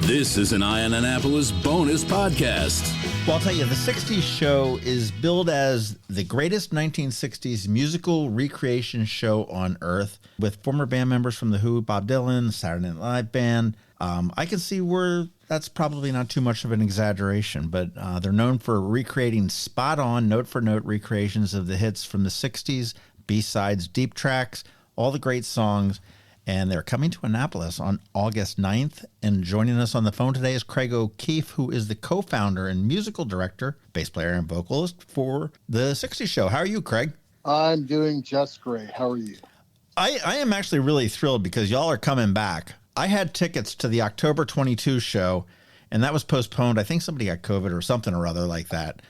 This is an Eye on Annapolis bonus podcast. Well, I'll tell you, the 60s Show is billed as the greatest 1960s musical recreation show on earth, with former band members from The Who, Bob Dylan, Saturday Night Live Band. I can see where that's probably not too much of an exaggeration, but they're known for recreating spot-on, note-for-note recreations of the hits from the 60s, B-sides, deep tracks, all the great songs. And they're coming to Annapolis on August 9th. And joining us on the phone today is Craig O'Keefe, who is the co-founder and musical director, bass player and vocalist for the 60s Show. How are you, Craig? I'm doing just great. How are you? I am actually really thrilled because y'all are coming back. I had tickets to the October 22 show, and that was postponed. I think somebody got COVID or something or other like that.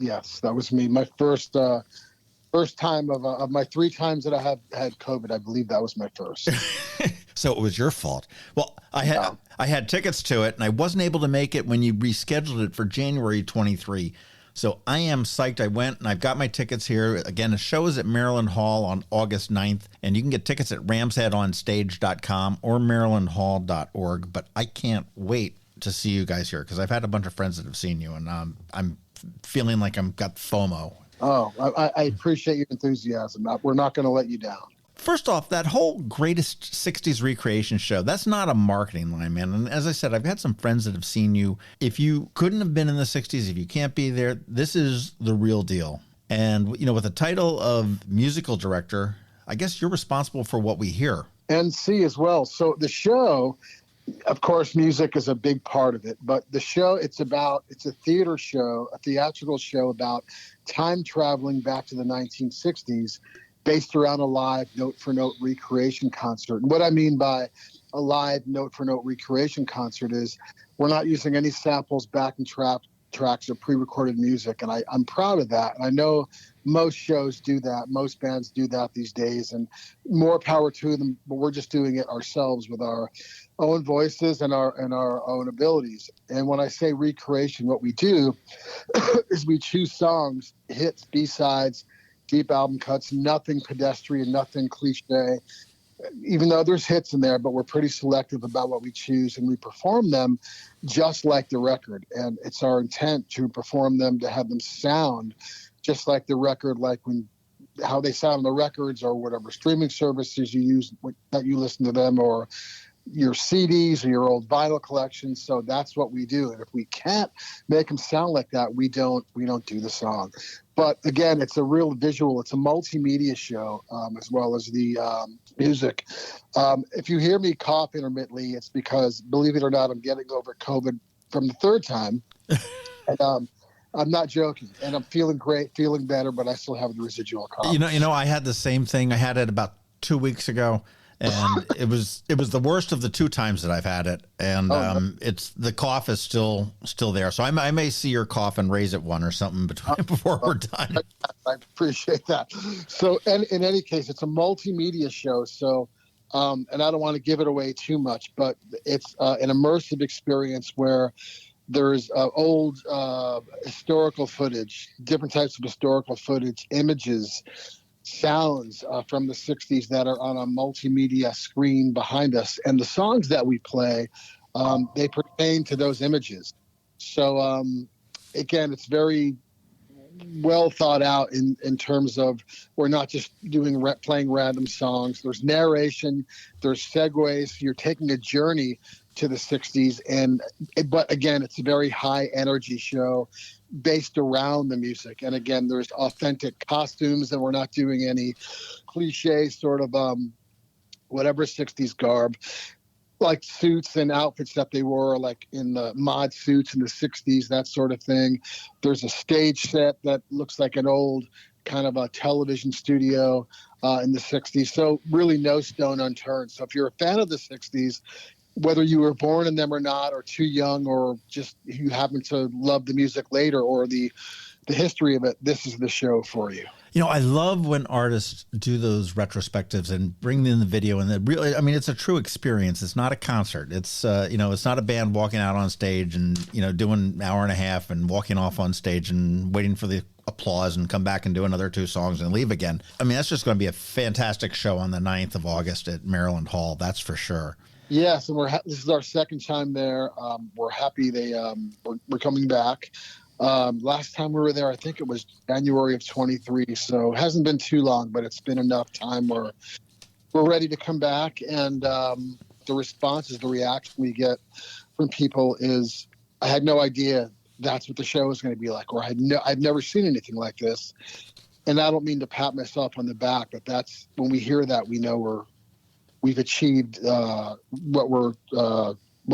Yes, that was me. My first time of my 3 times that I have had COVID. I believe that was my first. So it was your fault. Well, I had tickets to it, and I wasn't able to make it when you rescheduled it for January 23. So I am psyched. I went, and I've got my tickets here. Again, the show is at Maryland Hall on August 9th, and you can get tickets at ramsheadonstage.com or marylandhall.org. But I can't wait to see you guys here because I've had a bunch of friends that have seen you, and I'm feeling like I've got FOMO. Oh, I appreciate your enthusiasm. We're not going to let you down. First off, that whole greatest 60s recreation show, that's not a marketing line, man. And as I said, I've had some friends that have seen you. If you couldn't have been in the 60s, if you can't be there, this is the real deal. And, you know, with the title of musical director, I guess you're responsible for what we hear. And see as well. So the show, of course, music is a big part of it. But the show, it's a theater show, a theatrical show about time traveling back to the 1960s based around a live note-for-note recreation concert. And what I mean by a live note-for-note recreation concert is we're not using any samples, backing tracks, or pre-recorded music. And I'm proud of that. And I know most shows do that. Most bands do that these days. And more power to them, but we're just doing it ourselves with our own voices and our own abilities. And when I say recreation, what we do is we choose songs, hits, B-sides, deep album cuts, nothing pedestrian, nothing cliche, even though there's hits in there, but we're pretty selective about what we choose, and we perform them just like the record. And it's our intent to perform them, to have them sound just like the record, like how they sound on the records or whatever streaming services you use that you listen to them, or your CDs or your old vinyl collections. So that's what we do. And if we can't make them sound like that, we don't do the song. But again, it's a real visual. It's a multimedia show, as well as the music. If you hear me cough intermittently, it's because, believe it or not, I'm getting over COVID from the 3rd time. And I'm not joking. And I'm feeling great, feeling better, but I still have the residual cough. You know, I had the same thing. I had it about 2 weeks ago. And it was the worst of the 2 times that I've had it, and it's the cough is still there. So I may see your cough and raise it 1 or something before we're done. I appreciate that. So, and in any case, it's a multimedia show. So, and I don't want to give it away too much, but it's an immersive experience where there's old historical footage, different types of historical footage, images, sounds from the 60s that are on a multimedia screen behind us. And the songs that we play, they pertain to those images. So, again, it's very well thought out in terms of we're not just playing random songs. There's narration, there's segues. You're taking a journey to the 60s. But again, it's a very high energy show based around the music. And again, there's authentic costumes, and we're not doing any cliche sort of whatever 60s garb, like suits and outfits that they wore, like in the mod suits in the 60s, that sort of thing. There's a stage set that looks like an old kind of a television studio in the 60s. So really no stone unturned. So if you're a fan of the 60s, whether you were born in them or not, or too young, or just you happen to love the music later, or the the history of it, this is the show for you. You know, I love when artists do those retrospectives and bring in the video, and it's a true experience. It's not a concert. It's, it's not a band walking out on stage and, doing an hour and a half and walking off on stage and waiting for the applause and come back and do another 2 songs and leave again. I mean, that's just going to be a fantastic show on the 9th of August at Maryland Hall. That's for sure. Yes. And this is our second time there. We're happy we're coming back. Last time we were there, I think it was January of 23. So it hasn't been too long, but it's been enough time where we're ready to come back. And the reaction we get from people is, I had no idea that's what the show is going to be like, or I've never seen anything like this. And I don't mean to pat myself on the back, but that's when we hear that, we know we've achieved what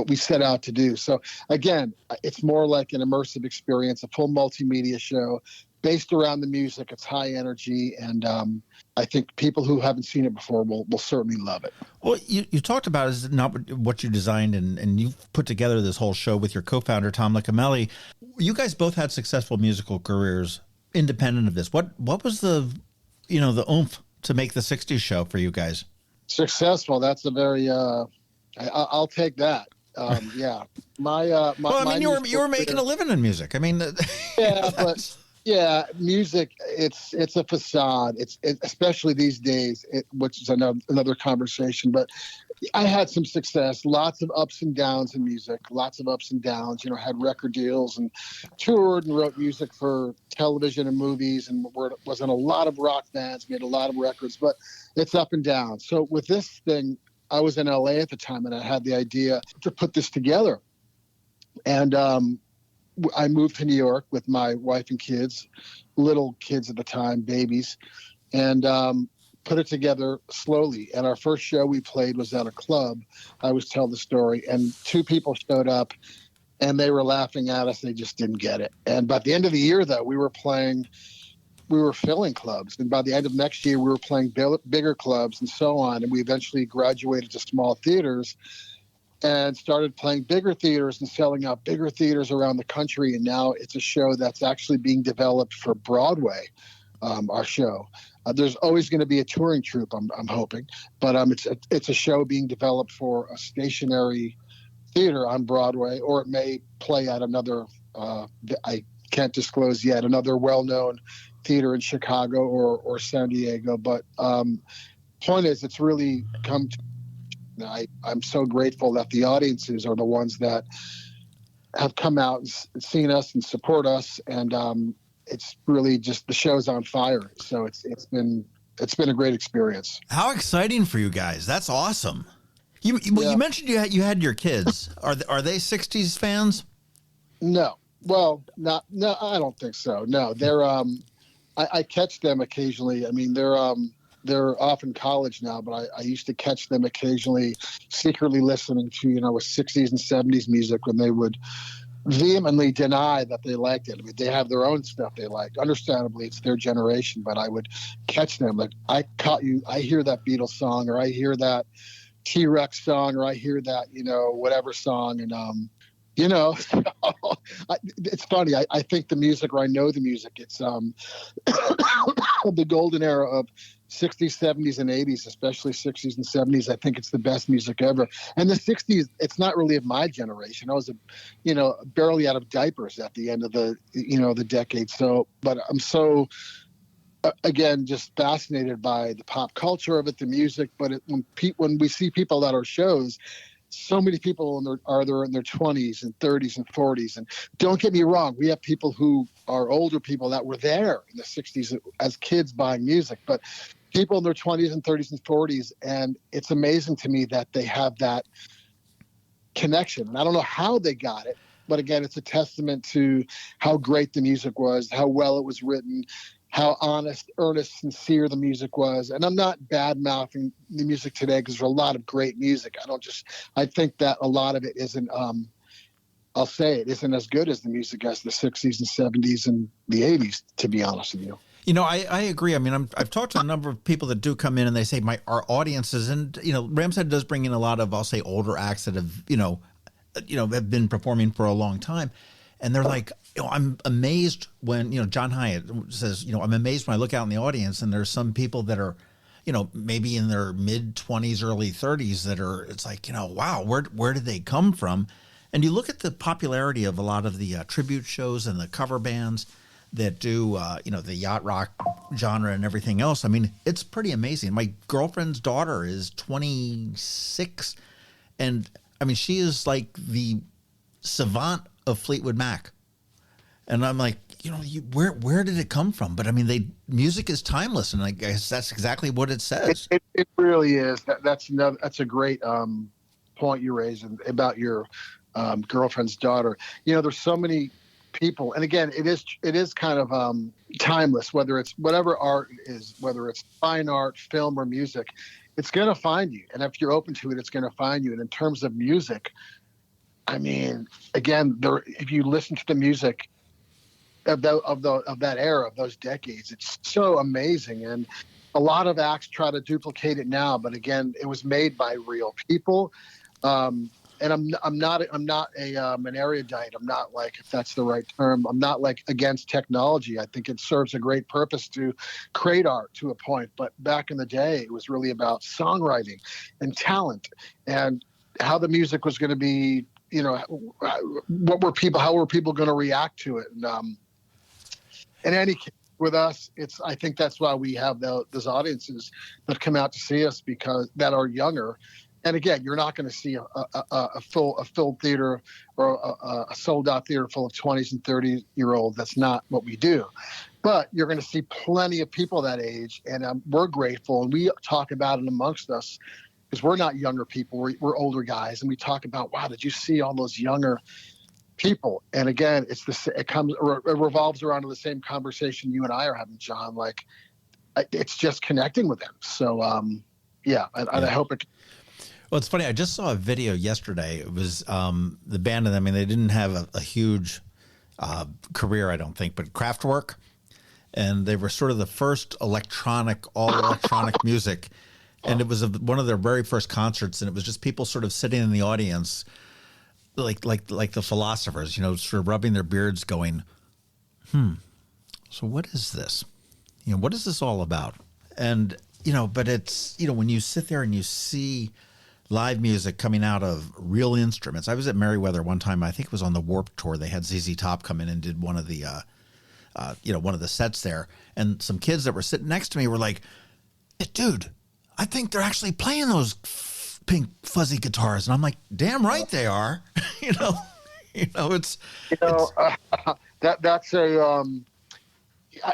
we set out to do. So again, it's more like an immersive experience, a full multimedia show based around the music. It's high energy, and I think people who haven't seen it before will certainly love it. Well, you talked about is not what you designed, and you've put together this whole show with your co-founder, Tom Licamelli. You guys both had successful musical careers independent of this. What was the oomph to make the 60s show for you guys? Successful. That's a very, I'll take that. Yeah. You were making a living in music. I mean, yeah, but yeah, music, it's a facade. It's especially these days, which is another conversation, but I had some success, lots of ups and downs in music, lots of ups and downs, had record deals and toured and wrote music for television and movies, and was in a lot of rock bands, made a lot of records, but it's up and down. So with this thing, I was in LA at the time, and I had the idea to put this together. And I moved to New York with my wife and kids, little kids at the time, babies, and put it together slowly. And our first show we played was at a club. I always tell the story. And 2 people showed up, and they were laughing at us. They just didn't get it. And by the end of the year, though, we were filling clubs. And by the end of next year, we were playing bigger clubs and so on. And we eventually graduated to small theaters and started playing bigger theaters and selling out bigger theaters around the country. And now it's a show that's actually being developed for Broadway, our show. There's always going to be a touring troupe, I'm hoping. But it's a show being developed for a stationary theater on Broadway, or it may play at another, I can't disclose yet, another well-known theater in Chicago or San Diego. But point is, it's really come to, I'm so grateful that the audiences are the ones that have come out and seen us and support us, and it's really just, the show's on fire. So it's been a great experience. How exciting for you guys! That's awesome. You mentioned you had your kids. Are they 60s fans? No. Well, no, I don't think so. No, they're I catch them occasionally. I mean, they're off in college now, but I used to catch them occasionally secretly listening to, 60s and 70s music when they would vehemently deny that they liked it. I mean, they have their own stuff they like. Understandably, it's their generation, but I would catch them. Like, I hear that Beatles song, or I hear that T-Rex song, or I hear that, whatever song. And, it's funny. I think the music, or I know the music, it's the golden era of 60s, 70s, and 80s, especially 60s and 70s. I think it's the best music ever. And the 60s, it's not really of my generation. I was, barely out of diapers at the end of the decade. So, but I'm so, again, just fascinated by the pop culture of it, the music. But when we see people at our shows, so many people are there in their 20s and 30s and 40s. And don't get me wrong, we have people who are older people that were there in the 60s as kids buying music, but people in their 20s and 30s and 40s. And it's amazing to me that they have that connection. And I don't know how they got it, but again, it's a testament to how great the music was, how well it was written, how honest, earnest, sincere the music was. And I'm not bad-mouthing the music today, because there's a lot of great music. I think that a lot of it isn't, I'll say it isn't as good as the music as the 60s and 70s and the 80s, to be honest with you. I agree. I mean, I've talked to a number of people that do come in and they say our audiences, and, Ramshead does bring in a lot of, I'll say, older acts that have, have been performing for a long time. And they're like, I'm amazed when, John Hyatt says, I'm amazed when I look out in the audience and there's some people that are, maybe in their mid 20s, early 30s that are, it's like, wow, where did they come from? And you look at the popularity of a lot of the tribute shows and the cover bands that do, the yacht rock genre and everything else. I mean, it's pretty amazing. My girlfriend's daughter is 26, and I mean, she is like the savant of Fleetwood Mac. And I'm like, where did it come from? But I mean, music is timeless, and I guess that's exactly what it says. It really is. That's a great point you raised about your girlfriend's daughter. There's so many people, and again, it is kind of timeless. Whether it's whatever art is, whether it's fine art, film, or music, it's going to find you. And if you're open to it, it's going to find you. And in terms of music, I mean, again, if you listen to the music of that era, of those decades, it's so amazing. And a lot of acts try to duplicate it now, but again, it was made by real people. And I'm not an erudite. I'm not, like, if that's the right term, I'm not like against technology. I think it serves a great purpose to create art to a point. But back in the day, it was really about songwriting and talent and how the music was going to be, how were people going to react to it? And in any case, with us, I think that's why we have those audiences that come out to see us, because that are younger. And again, you're not going to see a full theater or a sold out theater full of 20s and 30-year-olds. That's not what we do. But you're going to see plenty of people that age, and we're grateful. And we talk about it amongst us, because we're not younger people. We're older guys, and we talk about, wow, did you see all those younger people? And again, it revolves around the same conversation you and I are having, John. Like, it's just connecting with them. So, I hope it. Well, it's funny. I just saw a video yesterday. It was the band, I mean, they didn't have a huge career, I don't think, but Kraftwerk, and they were sort of the first all electronic music. And it was one of their very first concerts, and it was just people sort of sitting in the audience, like the philosophers, sort of rubbing their beards, going, so what is this? What is this all about? And but it's when you sit there and you see live music coming out of real instruments. I was at Merriweather one time. I think it was on the Warped Tour. They had ZZ Top come in and did one of the one of the sets there, and some kids that were sitting next to me were like, "Dude, I think they're actually playing those pink fuzzy guitars." And I'm like, damn right they are. That's a,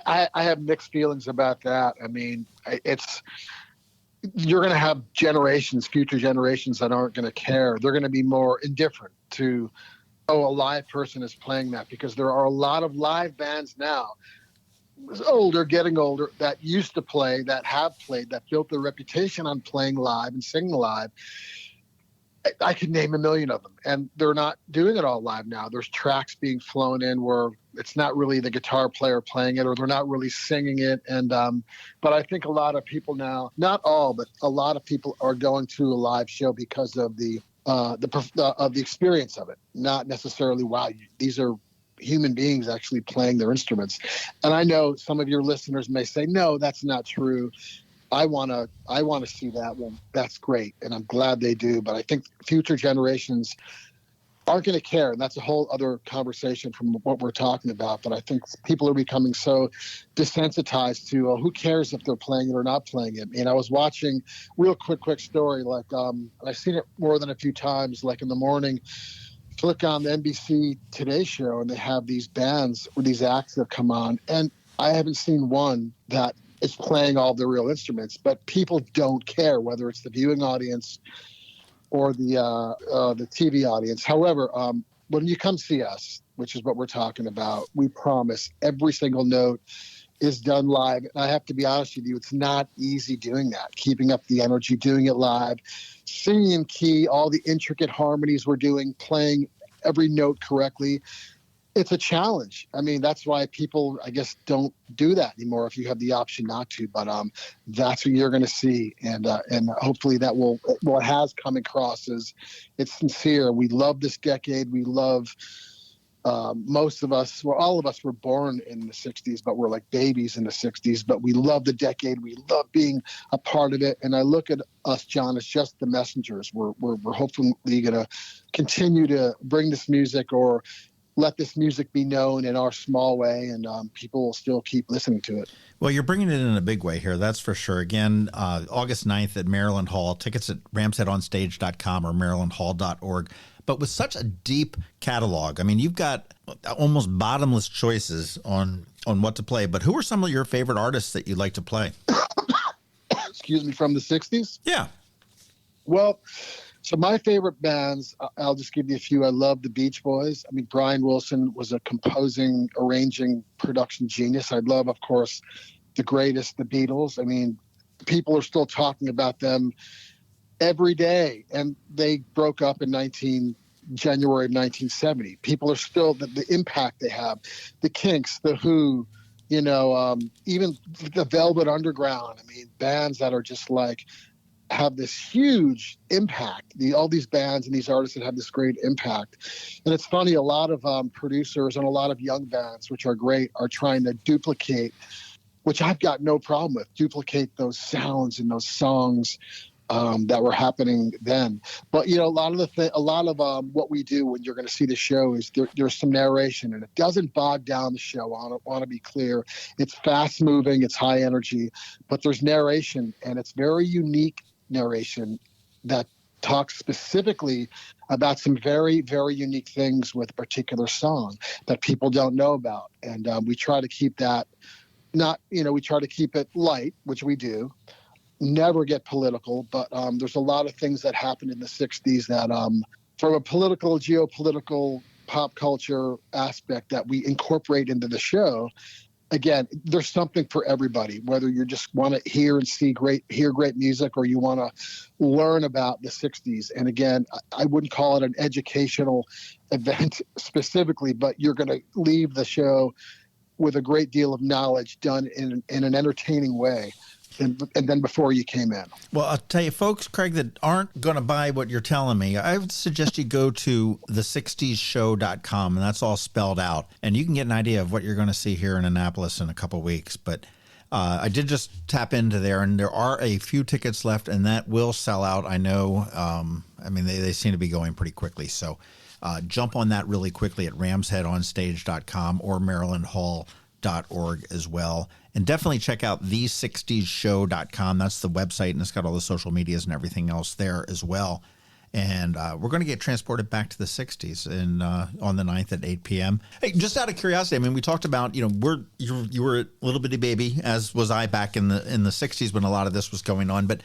I have mixed feelings about that. I mean, you're going to have future generations that aren't going to care. They're going to be more indifferent to, a live person is playing that, because there are a lot of live bands now, getting older, that used to play, that have played, that built their reputation on playing live and singing live. I could name a million of them, and they're not doing it all live now. There's tracks being flown in where it's not really the guitar player playing it, or they're not really singing it. And but I think a lot of people now, not all, but a lot of people are going to a live show because of the experience of it, not necessarily, wow, these are human beings actually playing their instruments. And I know some of your listeners may say, no, that's not true. I want to see that one. That's great, and I'm glad they do. But I think future generations aren't going to care, and that's a whole other conversation from what we're talking about. But I think people are becoming so desensitized to who cares if they're playing it or not playing it. And I was watching, real quick story, like I've seen it more than a few times. Like in the morning, flick on the NBC Today Show, and they have these bands or these acts that come on, and I haven't seen one that is playing all the real instruments, but people don't care whether it's the viewing audience or the TV audience. However, when you come see us, which is what we're talking about, we promise every single note is done live. And I have to be honest with you, it's not easy doing that, keeping up the energy, doing it live, singing in key, all the intricate harmonies we're doing, playing every note correctly. It's a challenge. I mean, that's why people, I guess, don't do that anymore if you have the option not to. But that's what you're going to see, and hopefully that what has come across is it's sincere. We love this decade. We love Most of us, well, all of us were born in the 60s, but we're like babies in the 60s. But we love the decade. We love being a part of it. And I look at us, John, as just the messengers. We're hopefully going to continue to bring this music or let this music be known in our small way, and people will still keep listening to it. Well, you're bringing it in a big way here, that's for sure. Again, August 9th at Maryland Hall. Tickets at ramsheadonstage.com or marylandhall.org. But with such a deep catalog, I mean, you've got almost bottomless choices on what to play. But who are some of your favorite artists that you'd like to play? Excuse me, from the 60s? Yeah. Well, so my favorite bands, I'll just give you a few. I love the Beach Boys. I mean, Brian Wilson was a composing, arranging, production genius. I love, of course, the greatest, the Beatles. I mean, people are still talking about them every day, and they broke up in January of 1970. People are still, the impact they have. The Kinks, the Who, even the Velvet Underground. I mean, bands that are just like, have this huge impact. All these bands and these artists that have this great impact. And it's funny, a lot of producers and a lot of young bands, which are great, are trying to duplicate, which I've got no problem with, duplicate those sounds and those songs that were happening then. But a lot of what we do when you're going to see the show is there's some narration, and it doesn't bog down the show. I want to be clear. It's fast moving, it's high energy, but there's narration, and it's very unique narration that talks specifically about some very, very unique things with a particular song that people don't know about. And we try to keep that we try to keep it light, which we do, never get political. But there's a lot of things that happened in the 60s that from a political, geopolitical, pop culture aspect that we incorporate into the show. Again, there's something for everybody, whether you just want to hear and hear great music, or you want to learn about the 60s. And again, I wouldn't call it an educational event specifically, but you're going to leave the show with a great deal of knowledge done in an entertaining way. And then before you came in. Well, I'll tell you, folks, Craig, that aren't going to buy what you're telling me, I would suggest you go to the60show.com, and that's all spelled out. And you can get an idea of what you're going to see here in Annapolis in a couple weeks. But I did just tap into there, and there are a few tickets left, and that will sell out, I know. I mean, they seem to be going pretty quickly. So jump on that really quickly at ramsheadonstage.com or marylandhall.org as well. And definitely check out the60show.com. That's the website, and it's got all the social medias and everything else there as well. And we're going to get transported back to the 60s on the 9th at 8 p.m. Hey, just out of curiosity, I mean, we talked about, you were a little bitty baby, as was I back in the 60s when a lot of this was going on. But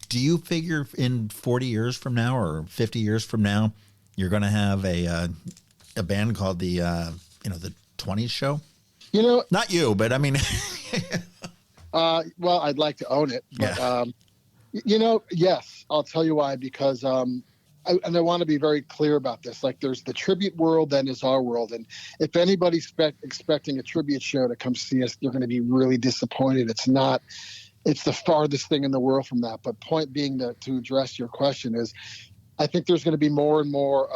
do you figure in 40 years from now or 50 years from now, you're going to have a band called the 20s Show? Not you, but I mean, well, I'd like to own it, but, yeah. Yes, I'll tell you why, because, I want to be very clear about this. Like, there's the tribute world, then is our world. And if anybody's expecting a tribute show to come see us, you're going to be really disappointed. It's the farthest thing in the world from that. But point being to address your question is, I think there's going to be more and more,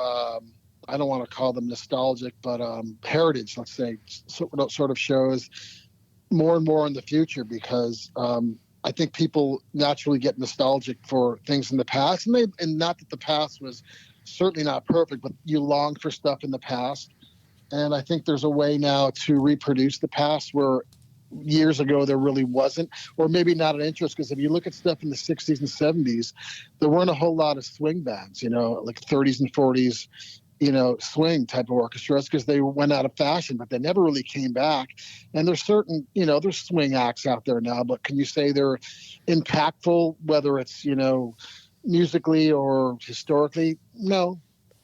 I don't want to call them nostalgic, but heritage, let's say, sort of shows more and more in the future, because I think people naturally get nostalgic for things in the past, and not that the past was certainly not perfect, but you long for stuff in the past. And I think there's a way now to reproduce the past where years ago there really wasn't, or maybe not an interest, because if you look at stuff in the 60s and 70s, there weren't a whole lot of swing bands, like 30s and 40s, swing type of orchestras, because they went out of fashion, but they never really came back. And there's certain, there's swing acts out there now, but can you say they're impactful, whether it's, musically or historically? No.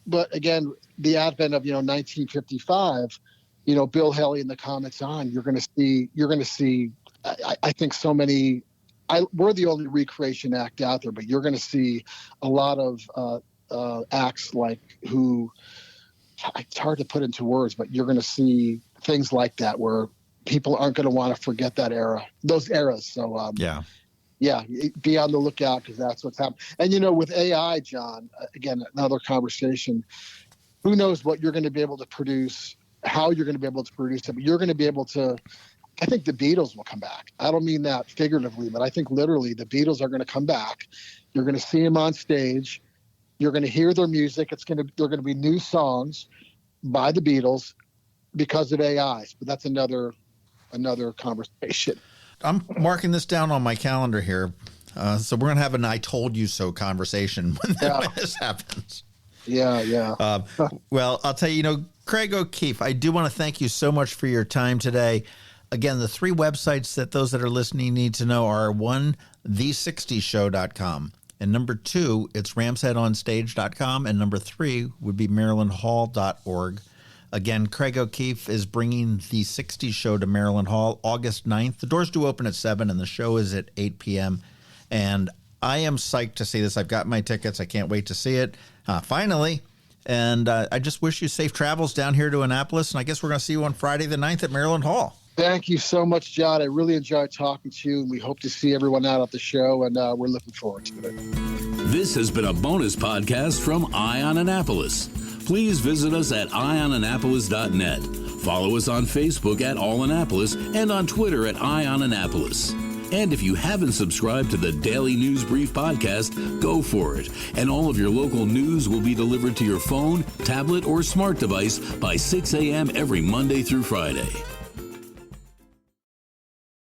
But again, the advent of, 1955, Bill Haley and the Comets on, you're going to see, I think so many, we're the only recreation act out there, but you're going to see a lot of, acts like who, it's hard to put into words, but you're going to see things like that where people aren't going to want to forget those eras. So be on the lookout, because that's what's happening. And with AI, John, again, another conversation, who knows what you're going to be able to produce, how you're going to be able to produce it, but you're going to be able to. I think the Beatles will come back. I don't mean that figuratively, but I think literally the Beatles are going to come back. You're going to see them on stage. You're going to hear their music. They're going to be new songs by the Beatles because of AIs. But that's another conversation. I'm marking this down on my calendar here. So we're going to have an I told you so conversation when this happens. Yeah. Well, I'll tell you, Craig O'Keefe, I do want to thank you so much for your time today. Again, the 3 websites that those that are listening need to know are 1, the60show.com. And number 2, it's ramsheadonstage.com. And number 3 would be marylandhall.org. Again, Craig O'Keefe is bringing the 60s Show to Maryland Hall August 9th. The doors do open at 7 and the show is at 8 p.m. And I am psyched to see this. I've got my tickets. I can't wait to see it. Finally. And I just wish you safe travels down here to Annapolis. And I guess we're going to see you on Friday the 9th at Maryland Hall. Thank you so much, John. I really enjoyed talking to you, and we hope to see everyone out at the show, and we're looking forward to it. This has been a bonus podcast from Eye on Annapolis. Please visit us at eyeonannapolis.net. Follow us on Facebook at All Annapolis and on Twitter at Eye on Annapolis. And if you haven't subscribed to the Daily News Brief podcast, go for it. And all of your local news will be delivered to your phone, tablet, or smart device by 6 a.m. every Monday through Friday.